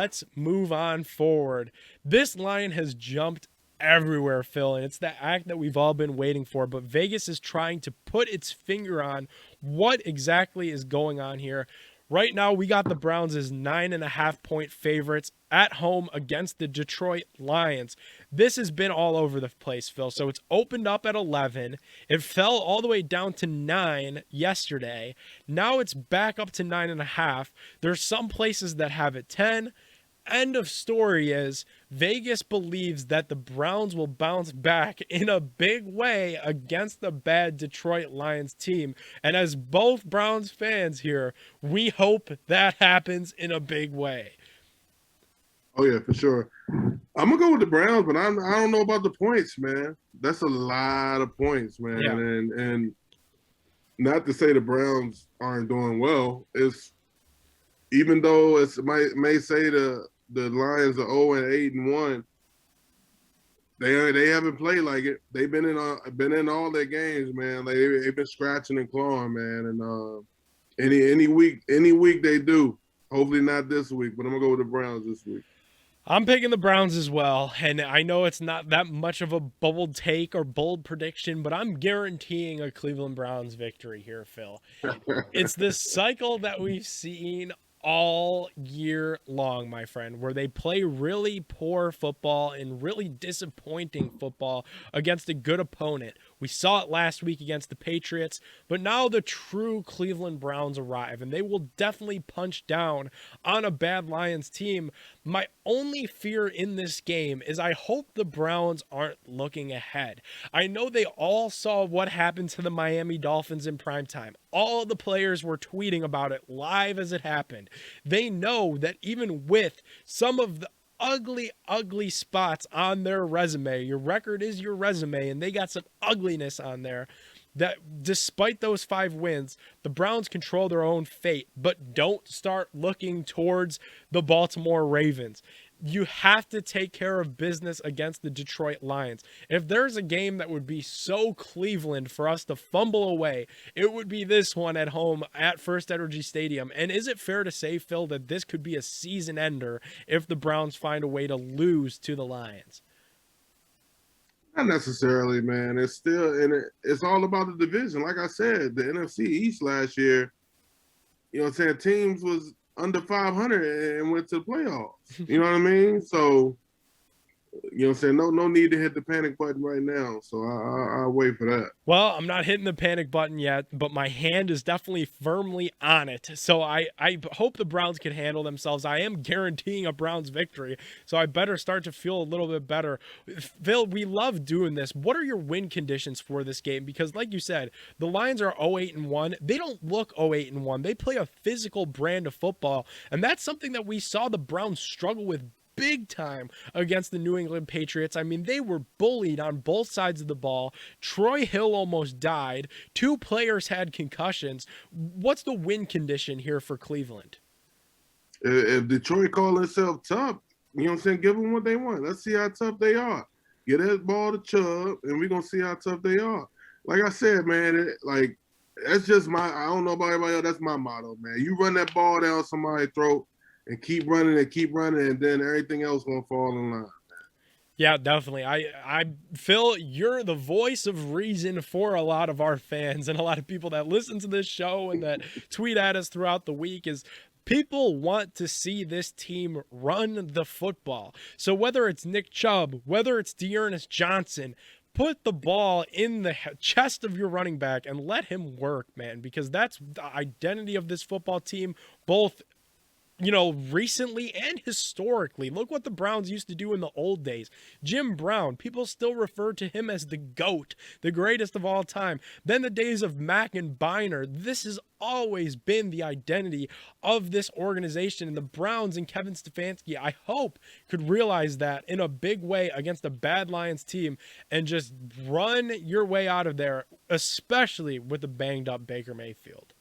let's move on forward. This line has jumped everywhere, Phil, and it's the act that we've all been waiting for, but Vegas is trying to put its finger on what exactly is going on here. Right now, we got the Browns as 9.5-point favorites at home against the Detroit Lions. This has been all over the place, Phil. So it's opened up at 11. It fell all the way down to 9 yesterday. Now it's back up to 9.5. There's some places that have it 10. End of story is Vegas believes that the Browns will bounce back in a big way against the bad Detroit Lions team. And as both Browns fans here, we hope that happens in a big way. Oh, yeah, for sure. I'm going to go with the Browns, but I don't know about the points, man. That's a lot of points, man. Yeah. And not to say the Browns aren't doing well. It's even though it may say the Lions are 0-8-1. They haven't played like it. They've been in all their games, man. They've been scratching and clawing, man. And any week they do. Hopefully not this week, but I'm gonna go with the Browns this week. I'm picking the Browns as well, and I know it's not that much of a bold take or bold prediction, but I'm guaranteeing a Cleveland Browns victory here, Phil. It's this cycle that we've seen all year long, my friend, where they play really poor football and really disappointing football against a good opponent. We saw it last week against the Patriots, but now the true Cleveland Browns arrive, and they will definitely punch down on a bad Lions team. My only fear in this game is I hope the Browns aren't looking ahead. I know they all saw what happened to the Miami Dolphins in primetime. All the players were tweeting about it live as it happened. They know that even with some of the ugly spots on their resume, your record is your resume, and they got some ugliness on there, that despite those 5 wins, the Browns control their own fate. But don't start looking towards the Baltimore Ravens. You have to take care of business against the Detroit Lions. If there's a game that would be so Cleveland for us to fumble away, it would be this one at home at First Energy Stadium. And is it fair to say, Phil, that this could be a season ender if the Browns find a way to lose to the Lions? Not necessarily, man. It's all about the division. Like I said, the NFC East last year, you know what I'm saying, teams was under 500 and went to the playoffs. You know what I mean? So, you know what I'm saying, no need to hit the panic button right now. So I'll wait for that. Well, I'm not hitting the panic button yet, but my hand is definitely firmly on it. So I hope the Browns can handle themselves. I am guaranteeing a Browns victory, so I better start to feel a little bit better. Phil, we love doing this. What are your win conditions for this game? Because like you said, the Lions are 0-8-1. They don't look 0-8-1. They play a physical brand of football, and that's something that we saw the Browns struggle with big time against the New England Patriots. I mean, they were bullied on both sides of the ball. Troy Hill almost died. 2 players had concussions. What's the win condition here for Cleveland? If Detroit call itself tough, you know what I'm saying, give them what they want. Let's see how tough they are. Get that ball to Chubb, and we're going to see how tough they are. Like I said, man, that's just I don't know about everybody else, that's my motto, man. You run that ball down somebody's throat, and keep running, and then everything else gonna fall in line. Yeah, definitely. I Phil, you're the voice of reason for a lot of our fans and a lot of people that listen to this show and that tweet at us throughout the week. Is people want to see this team run the football. So whether it's Nick Chubb, whether it's Dearness Johnson, put the ball in the chest of your running back and let him work, man, because that's the identity of this football team, both recently and historically. Look what the Browns used to do in the old days. Jim Brown, people still refer to him as the GOAT, the greatest of all time. Then the days of Mack and Biner. This has always been the identity of this organization. And the Browns and Kevin Stefanski, I hope, could realize that in a big way against a bad Lions team and just run your way out of there, especially with a banged up Baker Mayfield.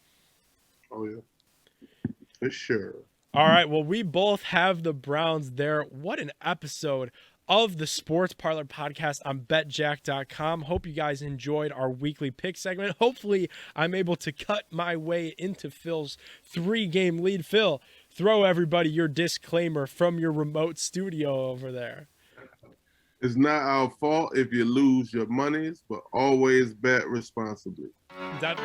Oh, yeah. For sure. All right, well, we both have the Browns there. What an episode of the Sports Parlor podcast on betJACK.com. Hope you guys enjoyed our weekly pick segment. Hopefully, I'm able to cut my way into Phil's 3-game lead. Phil, throw everybody your disclaimer from your remote studio over there. It's not our fault if you lose your monies, but always bet responsibly. That